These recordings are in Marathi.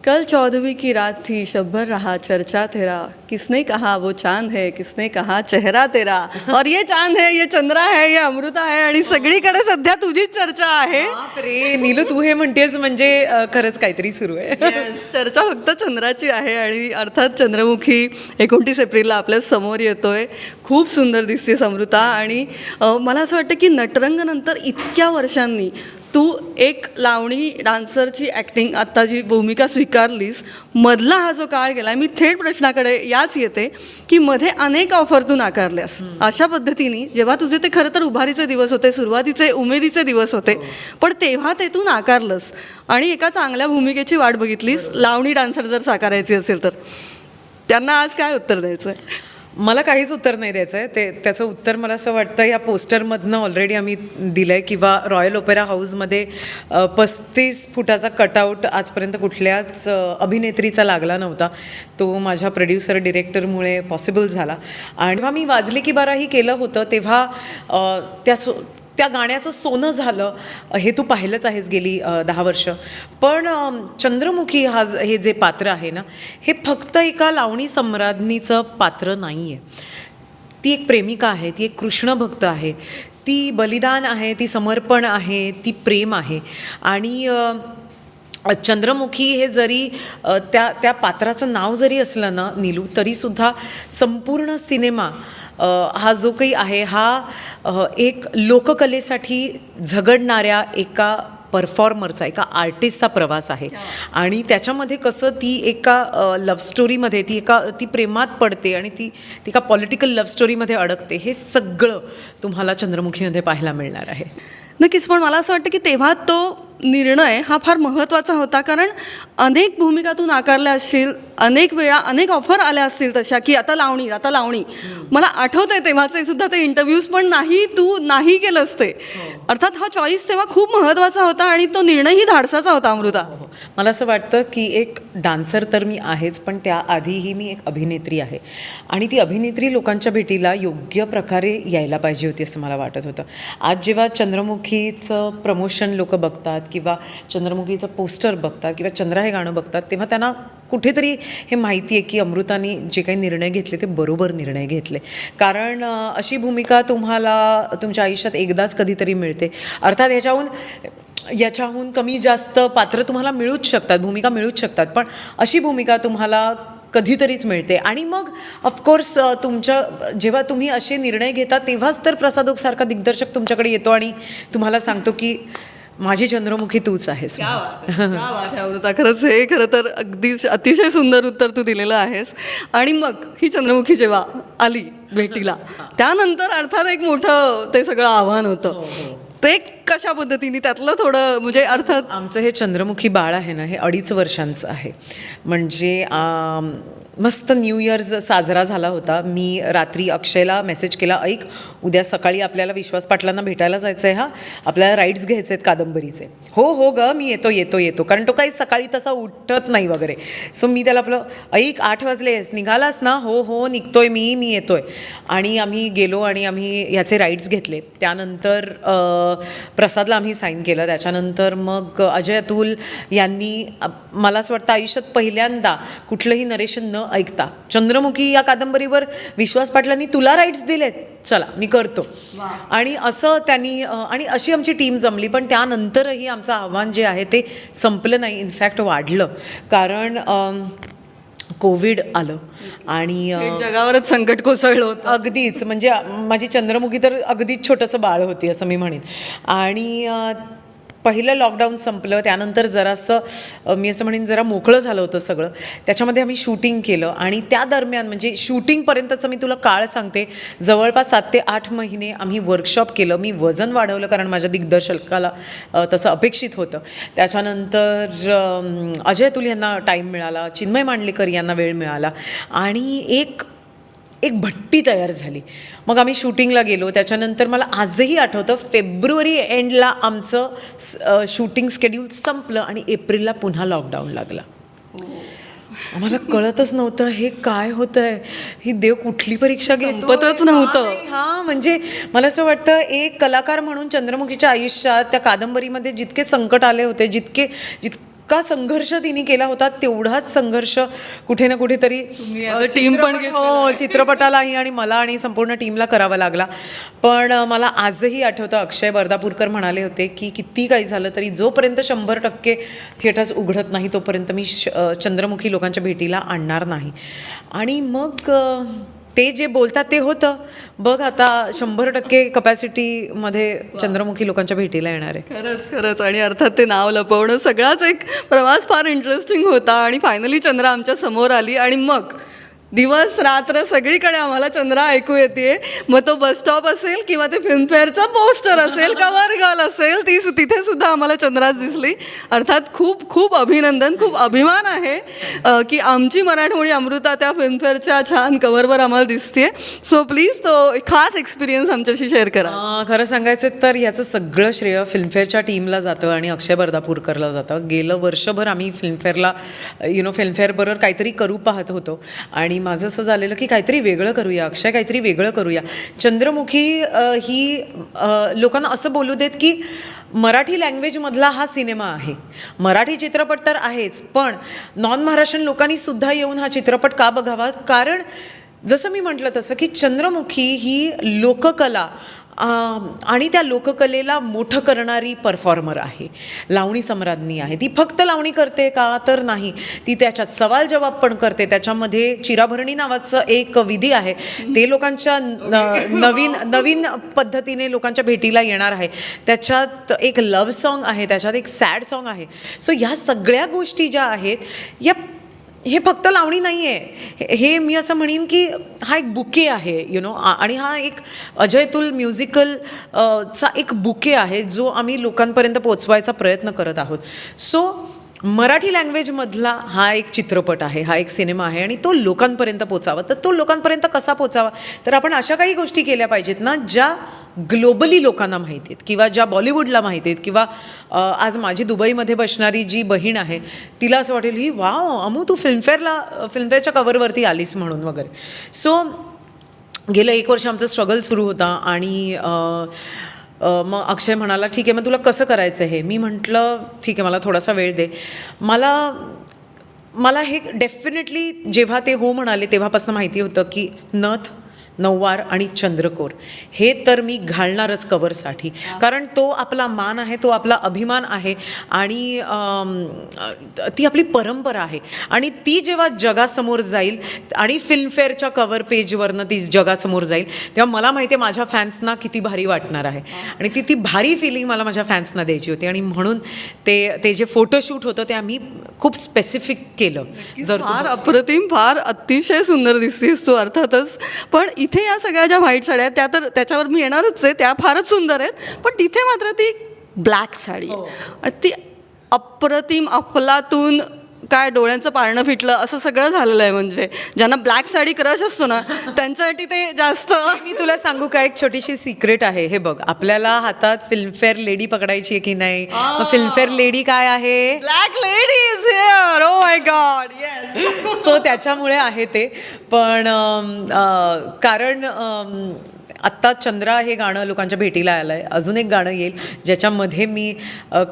कल 14वीं की रात थी, शब भर रहा चर्चा तेरा, किसने कहा वो चांद है, किसने कहा चेहरा तेरा, और ये चांद है, ये चंद्रा है, ये अमृता आहे आणि सगळीकडे सध्या तुझीच चर्चा आहे. रे नीलू, तू हे म्हणतेस म्हणजे खरंच काहीतरी सुरू आहे. Yes, चर्चा फक्त चंद्राची आहे आणि अर्थात चंद्रमुखी 29 एप्रिलला आपल्या समोर येतोय. खूप सुंदर दिसतेस अमृता. आणि मला असं वाटतं की नटरंगनंतर इतक्या वर्षांनी तू एक लावणी डान्सरची ॲक्टिंग आत्ता जी भूमिका स्वीकारलीस, मधला हा जो काळ गेला, मी थेट प्रश्नाकडे याच येते की मध्ये अनेक ऑफर तू नाकारल्यास. अशा पद्धतीने जेव्हा तुझे ते खरं तर उभारीचे दिवस होते, सुरुवातीचे उमेदीचे दिवस होते, पण तेव्हा ते तू नाकारलंस आणि एका चांगल्या भूमिकेची वाट बघितलीस. लावणी डान्सर जर साकारायची असेल तर त्यांना आज काय उत्तर द्यायचं आहे? मला काहीच उत्तर नाही द्यायचं आहे. त्याचं उत्तर मला असं वाटतं या पोस्टरमधनं ऑलरेडी आम्ही दिलं आहे, किंवा रॉयल ओपेरा हाऊसमध्ये 35 फुटाचा कटआउट आजपर्यंत कुठल्याच अभिनेत्रीचा लागला नव्हता. तो माझ्या प्रोड्युसर डिरेक्टरमुळे पॉसिबल झाला. आणि जेव्हा मी वाजले की बाराही केलं होतं तेव्हा त्या गाण्याचं सोनं झालं हे तू पाहिलंच आहेस गेली 10 वर्ष. पण चंद्रमुखी हे जे पात्र आहे ना, हे फक्त एका लावणी सम्राज्ञीचं पात्र नाही आहे. ती एक प्रेमिका आहे, ती एक कृष्ण भक्त आहे, ती बलिदान आहे, ती समर्पण आहे, ती प्रेम आहे. आणि चंद्रमुखी हे जरी त्या पात्राचं नाव जरी असलं ना नीलू, तरीसुद्धा संपूर्ण सिनेमा हा जो काही आहे हा एक लोककलेसाठी झगडणाऱ्या एका परफॉर्मरचा, एका आर्टिस्टचा प्रवास आहे. आणि त्याच्यामध्ये कसं ती एका लव्ह स्टोरीमध्ये ती प्रेमात पडते आणि ती एका पॉलिटिकल लव्ह स्टोरीमध्ये अडकते, हे सगळं तुम्हाला चंद्रमुखीमध्ये पाहायला मिळणार आहे. नक्कीच. पण मला असं वाटतं की तेव्हा तो निर्णय हा फार महत्त्वाचा होता, कारण अनेक भूमिका तू नाकारल्या असशील, अनेक वेळा अनेक ऑफर आल्या असतील तशा की आता लावणी. मला आठवतं आहे तेव्हाचे सुद्धा ते इंटरव्ह्यूज, पण तू नाही केलंस ते. अर्थात हा चॉईस तेव्हा खूप महत्त्वाचा होता आणि तो निर्णयही धाडसाचा होता अमृता. मला असं वाटतं की एक डान्सर तर मी आहेच, पण त्याआधीही मी एक अभिनेत्री आहे. आणि ती अभिनेत्री लोकांच्या भेटीला योग्य प्रकारे यायला पाहिजे होती असं मला वाटत होतं. आज जेव्हा चंद्रमुखीचं प्रमोशन लोक बघतात किंवा चंद्रमुखीचं पोस्टर बघतात किंवा चंद्रा हे गाणं बघतात, तेव्हा त्यांना कुठेतरी हे माहिती आहे की अमृतानी जे काही निर्णय घेतले ते बरोबर निर्णय घेतले. कारण अशी भूमिका तुम्हाला तुमच्या आयुष्यात एकदाच कधीतरी मिळते. अर्थात याच्याहून कमी जास्त पात्र तुम्हाला मिळूच शकतात, भूमिका मिळूच शकतात, पण अशी भूमिका तुम्हाला कधीतरीच मिळते. आणि मग ऑफकोर्स जेव्हा तुम्ही असे निर्णय घेता तेव्हाच तर प्रसादोकसारखा दिग्दर्शक तुमच्याकडे येतो आणि तुम्हाला सांगतो की माझी चंद्रमुखी तूच आहेस. अमृता, खरं तर अगदी अतिशय सुंदर उत्तर तू दिलेलं आहेस. आणि मग ही चंद्रमुखी जेव्हा आली भेटीला, त्यानंतर अर्थात एक मोठं ते सगळं आव्हान होतं. ते कशा पद्धतीने, त्यातलं थोडं म्हणजे अर्थात आमचं हे चंद्रमुखी बाळ आहे ना, हे 2.5 वर्षांचं आहे. म्हणजे मस्त न्यू इयर्स साजरा झाला होता. मी रात्री अक्षयला मेसेज केला, ऐक उद्या सकाळी आपल्याला विश्वास पाटलांना भेटायला जायचं आहे, आपल्याला राईट्स घ्यायचे आहेत कादंबरीचे. हो ग, मी येतो कारण तो काही सकाळी तसा उठत नाही वगैरे. सो मी त्याला आपलं, ऐक 8 वाजलेस, निघालास ना? हो निघतोय मी येतोय. आणि आम्ही गेलो आणि आम्ही ह्याचे राईट्स घेतले. त्यानंतर प्रसादला आम्ही साईन केलं. त्याच्यानंतर मग अजय अतुल यांनी मला असं वाटतं आयुष्यात पहिल्यांदा कुठलंही नरेशन न ऐकता चंद्रमुखी या कादंबरीवर विश्वास पाटलांनी तुला राईट्स दिलेत, चला मी करतो. आणि असं त्यांनी आणि अशी आमची टीम जमली. पण त्यानंतरही आमचं आव्हान जे आहे ते संपलं नाही, इनफॅक्ट वाढलं. कारण कोविड आलं आणि जगावरच संकट कोसळलं होतं. अगदीच. म्हणजे माझी चंद्रमुखी तर अगदीच छोटंसं बाळ होती असं मी म्हणेन. आणि पहिलं लॉकडाऊन संपलं, त्यानंतर जरासं मी असं म्हणेन जरा मोकळं झालं होतं सगळं. त्याच्यामध्ये आम्ही शूटिंग केलं आणि त्या दरम्यान म्हणजे शूटिंगपर्यंतचं मी तुला काळ सांगते, जवळपास 7 ते 8 महिने आम्ही वर्कशॉप केलं. मी वजन वाढवलं कारण माझ्या दिग्दर्शकाला तसं अपेक्षित होतं. त्याच्यानंतर अजय अतुल यांना टाईम मिळाला, चिन्मय मांडलेकर यांना वेळ मिळाला आणि एक भट्टी तयार झाली. मग आम्ही शूटिंगला गेलो. त्याच्यानंतर मला आजही आठवतं, फेब्रुवारी एंडला आमचं शूटिंग स्केड्यूल संपलं आणि एप्रिलला पुन्हा लॉकडाऊन लागला. आम्हाला कळतच नव्हतं हे काय होतं आहे, ही देव कुठली परीक्षा संपतच नव्हतं. हां, म्हणजे मला असं वाटतं एक कलाकार म्हणून चंद्रमुखीच्या आयुष्यात त्या कादंबरीमध्ये जितके संकट आले होते, जितका संघर्ष तिने केला होता तेवढाच संघर्ष कुठे ना कुठेतरी टीम पण हो चित्रपटालाही आणि मला आणि संपूर्ण टीमला करावा लागला. पण मला आजही आठवतं अक्षय बर्दापूरकर म्हणाले होते की किती काही झालं तरी जोपर्यंत 100% थिएटर्स उघडत नाही तोपर्यंत मी चंद्रमुखी लोकांच्या भेटीला आणणार नाही. आणि मग ते जे बोलतात ते होतं. बघ आता 100% कपॅसिटीमध्ये चंद्रमुखी लोकांच्या भेटीला येणार आहे. खरंच आणि अर्थात ते नाव लपवणं सगळाच एक प्रवास फार इंटरेस्टिंग होता. आणि फायनली चंद्रा आमच्या समोर आली आणि मग दिवस रात्र सगळीकडे आम्हाला चंद्रा ऐकू येते. मग तो बस स्टॉप असेल किंवा ते फिल्मफेअरचा पोस्टर असेल कव्हर गर्ल असेल तिथे सुद्धा आम्हाला चंद्राच दिसली. अर्थात खूप खूप अभिनंदन, खूप अभिमान आहे की आमची मराठमोळी अमृता त्या फिल्मफेअरच्या छान कव्हरवर आम्हाला दिसते. सो प्लीज तो एक खास एक्सपिरियन्स आमच्याशी शेअर करा. खरं सांगायचं तर याचं सगळं श्रेय फिल्मफेअरच्या टीमला जातं आणि अक्षय बर्दापूरकरला जातं. गेलं वर्षभर आम्ही फिल्मफेअरला फिल्मफेअरबरोबर काहीतरी करू पाहत होतो आणि माझं असं झालेलं की काहीतरी वेगळं करूया, अक्षय काहीतरी वेगळं करूया. चंद्रमुखी ही लोकांना असं बोलू देत की मराठी लँग्वेजमधला हा सिनेमा आहे. मराठी चित्रपट तर आहेच, पण नॉन महाराष्ट्रीयन लोकांनी सुद्धा येऊन हा चित्रपट का बघावा? कारण जसं मी म्हटलं तसं की चंद्रमुखी ही लोककला आणि त्या लोककलेला मोठं करणारी परफॉर्मर आहे, लावणी सम्राज्ञी आहे. ती फक्त लावणी करते का? तर नाही, ती त्याच्यात सवाल जवाब पण करते. त्याच्यामध्ये चिराभरणी नावाचं एक विधी आहे, ते लोकांच्या नवीन पद्धतीने लोकांच्या भेटीला येणार आहे. त्याच्यात एक लव्ह सॉन्ग आहे, त्याच्यात एक सॅड सॉन्ग आहे. सो ह्या सगळ्या गोष्टी ज्या आहेत हे फक्त लावणी नाही आहे, हे मी असं म्हणेन की हा एक बुके आहे आणि हा एक अजयतुल म्युझिकल चा एक बुके आहे जो आम्ही लोकांपर्यंत पोचवायचा प्रयत्न करत आहोत. सो मराठी लँग्वेजमधला हा एक चित्रपट आहे, हा एक सिनेमा आहे आणि तो लोकांपर्यंत पोचावा. तर तो लोकांपर्यंत कसा पोचावा? तर आपण अशा काही गोष्टी केल्या पाहिजेत ना ज्या ग्लोबली लोकांना माहिती आहेत किंवा ज्या बॉलिवूडला माहिती आहेत किंवा आज माझी दुबईमध्ये बसणारी जी बहीण आहे तिला असं वाटेल ही वाव अमू तू फिल्मफेअरच्या कव्हरवरती आलीस म्हणून वगैरे. सो गेलं 1 वर्ष आमचं स्ट्रगल सुरू होता आणि मग अक्षय म्हणाला ठीक आहे मग तुला कसं करायचं आहे. मी म्हटलं ठीक आहे मला थोडासा वेळ दे. मला हे डेफिनेटली जेव्हा ते हो म्हणाले तेव्हापासून माहिती होतं की नथ, नऊवार आणि चंद्रकोर हे तर मी घालणारच कव्हरसाठी, कारण तो आपला मान आहे, तो आपला अभिमान आहे आणि ती आपली परंपरा आहे. आणि ती जेव्हा जगासमोर जाईल आणि फिल्मफेअरच्या कव्हर पेजवरनं ती जगासमोर जाईल तेव्हा मला माहिती आहे माझ्या फॅन्सना किती भारी वाटणार आहे आणि ती भारी फिलिंग मला माझ्या फॅन्सना द्यायची होती. आणि म्हणून ते जे फोटोशूट होतं ते आम्ही खूप स्पेसिफिक केलं. फार अप्रतिम, फार अतिशय सुंदर दिसतीस तू अर्थातच. पण इथे या सगळ्या ज्या व्हाईट साड्या आहेत त्या तर त्याच्यावर मी येणारच आहे, त्या फारच सुंदर आहेत. पण तिथे मात्र ती ब्लॅक साडी आणि ती अप्रतिम अफलातून काय डोळ्यांचं पारणं फिटलं असं सगळं झालेलं आहे. म्हणजे ज्यांना ब्लॅक साडी क्रश असतो ना त्यांच्यासाठी ते जास्त. मी तुला सांगू का एक छोटीशी सिक्रेट आहे. हे बघ आपल्याला हातात फिल्मफेअर लेडी पकडायची आहे की नाही. फिल्मफेअर लेडी काय आहे? Black lady is here. Oh my God yes. So त्याच्यामुळे आहे ते. पण कारण आत्ता चंद्रा हे गाणं लोकांच्या भेटीला आलं आहे. अजून एक गाणं येईल ज्याच्यामध्ये मी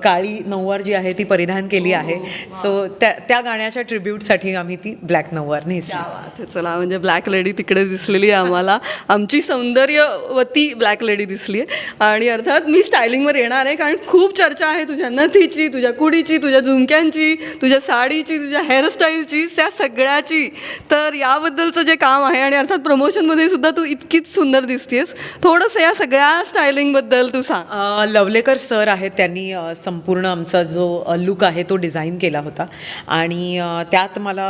काळी नऊवार जी आहे ती परिधान केली आहे. सो त्या गाण्याच्या ट्रिब्यूटसाठी आम्ही ती ब्लॅक नऊवार नेसली. चला म्हणजे ब्लॅक लेडी तिकडे दिसलेली आहे आम्हाला, आमची सौंदर्यवती ब्लॅक लेडी दिसली आहे. आणि अर्थात मी स्टायलिंगवर येणार आहे कारण खूप चर्चा आहे तुझ्या नथीची, तुझ्या कुडीची, तुझ्या झुमक्यांची, तुझ्या साडीची, तुझ्या हेअरस्टाईलची, त्या सगळ्याची. तर याबद्दलचं जे काम आहे आणि अर्थात प्रमोशनमध्ये सुद्धा तू इतकीच सुंदर दिसते. थोडंसं या सगळ्या स्टायलिंगबद्दल तू सांग. लवलेकर सर आहेत, त्यांनी संपूर्ण आमचा जो लुक आहे तो डिझाईन केला होता आणि त्यात मला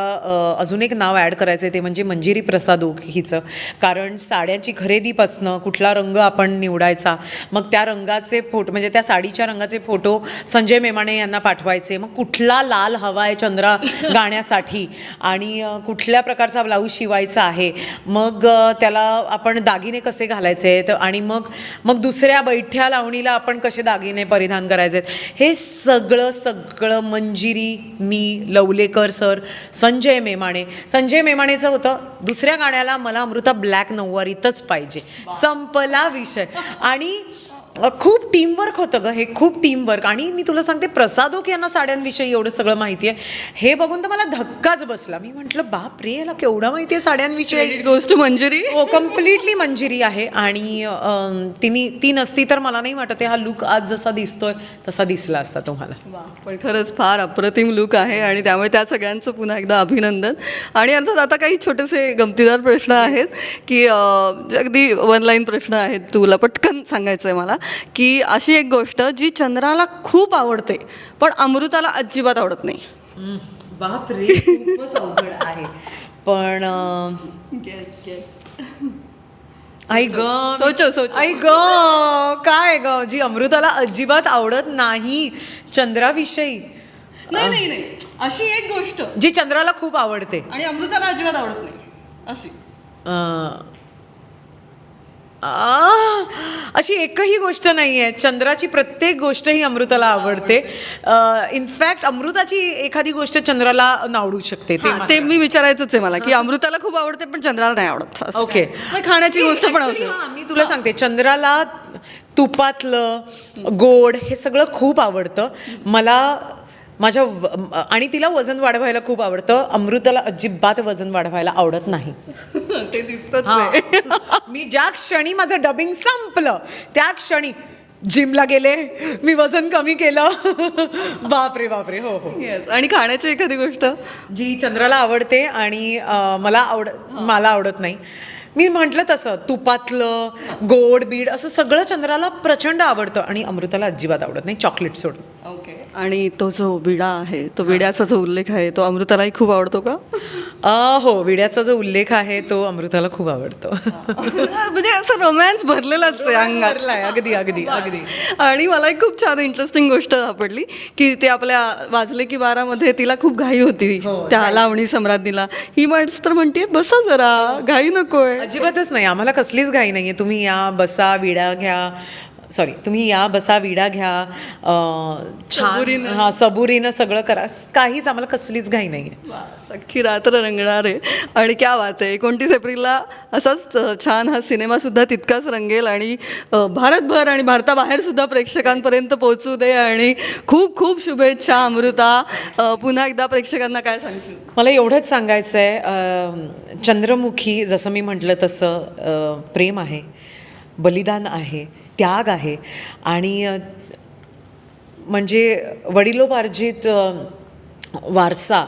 अजून एक नाव ॲड करायचं आहे ते म्हणजे मंजिरी प्रसाद ओक हिचं. कारण साड्यांची खरेदीपासनं कुठला रंग आपण निवडायचा, मग त्या रंगाचे फोटो म्हणजे त्या साडीच्या रंगाचे फोटो संजय मेमाणे यांना पाठवायचे, मग कुठला लाल हवा आहे चंद्रा गाण्यासाठी आणि कुठल्या प्रकारचा ब्लाऊज शिवायचा आहे, मग त्याला आपण दागिने कसे घालायचे आहेत आणि मग दुसऱ्या बैठ्या लावणीला आपण कसे दागिने परिधान करायचे आहेत, हे सगळं मंजिरी, मी, लवलेकर सर, संजय मेमाणेचं होतं. दुसऱ्या गाण्याला मला अमृता ब्लॅक नऊवारीतच पाहिजे, संपला विषय. आणि खूप टीमवर्क होतं ग हे, खूप टीमवर्क. आणि मी तुला सांगते, प्रसादोक यांना साड्यांविषयी एवढं सगळं माहिती आहे हे बघून तर मला धक्काच बसला. मी म्हटलं बाप रे, याला केवढं माहिती आहे साड्यांविषयी. गोष्ट मंजुरी. हो, कम्प्लिटली मंजिरी आहे. आणि ती नसती तर मला नाही वाटत हा लुक आज जसा दिसतोय तसा दिसला असता तुम्हाला. पण खरंच फार अप्रतिम लुक आहे आणि त्यामुळे त्या सगळ्यांचं पुन्हा एकदा अभिनंदन. आणि अर्थात आता काही छोटेसे गमतीदार प्रश्न आहेत की अगदी वन लाईन प्रश्न आहेत, तुला पटकन सांगायचं आहे मला की अशी एक गोष्ट जी चंद्राला खूप आवडते पण अमृताला अजिबात आवडत नाही. बाप रे, खूपच अवघड आहे. पण आई ग, सोचो. आई ग, काय ग जी अमृताला अजिबात आवडत नाही चंद्राविषयी? नाही, अशी एक गोष्ट जी चंद्राला खूप आवडते आणि अमृताला अजिबात आवडत नाही अशी. अशी एकही गोष्ट नाही आहे. चंद्राची प्रत्येक गोष्ट ही अमृताला आवडते. इनफॅक्ट अमृताची एखादी गोष्ट चंद्राला नावडू शकते. ते मी विचारायचंच आहे मला की अमृताला खूप आवडते पण चंद्राला नाही आवडत. ओके, खाण्याची गोष्ट पण असते. मी तुला सांगते, चंद्राला तुपातलं गोड हे सगळं खूप आवडतं. मला आणि तिला वजन वाढवायला खूप आवडतं. अमृताला अजिबात वजन वाढवायला आवडत नाही. ते दिसतच. मी ज्या क्षणी माझं डबिंग संपलं त्या क्षणी जिमला गेले, मी वजन कमी केलं. बापरे बापरे. हो. येस. आणि खाण्याची एखादी गोष्ट जी चंद्राला आवडते आणि मला आवडत नाही. मी म्हटलं तसं, तुपातलं गोड बीड असं सगळं चंद्राला प्रचंड आवडतं आणि अमृताला अजिबात आवडत नाही, चॉकलेट सोडून. ओके. आणि तो जो विडा आहे, तो विड्याचा जो उल्लेख आहे तो अमृतालाही खूप आवडतो का? हो, विड्याचा जो उल्लेख आहे तो अमृताला खूप आवडतो. म्हणजे असं रोमॅन्स भरलेलाच आहे अंगात. अगदी अगदी अगदी. आणि मला एक खूप छान इंटरेस्टिंग गोष्ट सापडली की ते आपल्या वाजले की 12मध्ये तिला खूप घाई होती त्या लावणी सम्राज्ञीला. ही माणसं तर म्हणते बसा जरा, घाई नकोय. अजिबातच नाही, आम्हाला कसलीच घाई नाहीये. तुम्ही या बसा विडा घ्या, तुम्ही या बसा विडा घ्या, छान सबुरीनं सगळं करा, काहीच आम्हाला कसलीच घाई नाहीये. सख्खी रात्र रंगणार आहे. आणि क्या बात आहे, 29 एप्रिलला असाच छान हा सिनेमा सुद्धा तितकाच रंगेल आणि भारतभर आणि भारताबाहेर सुद्धा प्रेक्षकांपर्यंत पोहोचू दे. आणि खूप खूप शुभेच्छा अमृता. पुन्हा एकदा प्रेक्षकांना काय सांगशील? मला एवढंच सांगायचं आहे, चंद्रमुखी जसं मी म्हटलं तसं प्रेम आहे, बलिदान आहे, त्याग आहे. आणि म्हणजे वडिलोपार्जित वारसा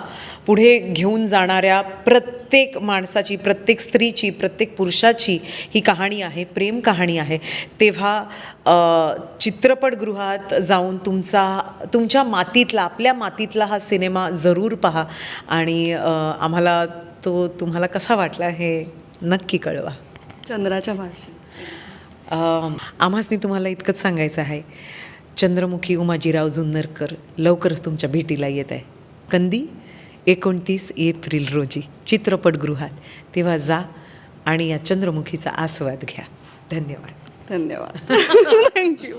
पुढे घेऊन जाणाऱ्या प्रत्येक माणसाची, प्रत्येक स्त्रीची, प्रत्येक पुरुषाची ही कहाणी आहे, प्रेम कहाणी आहे. तेव्हा चित्रपटगृहात जाऊन तुमच्या मातीतला, आपल्या मातीतला हा सिनेमा जरूर पहा आणि आम्हाला तो तुम्हाला कसा वाटला हे नक्की कळवा. चंद्राच्या भाषेत आम्हासनी तुम्हाला इतकंच सांगायचं आहे, चंद्रमुखी उमाजीराव जुन्नरकर लवकरच तुमच्या भेटीला येत आहे. कंदी 29 एप्रिल रोजी चित्रपटगृहात. तेव्हा जा आणि या चंद्रमुखीचा आस्वाद घ्या. धन्यवाद. थँक्यू.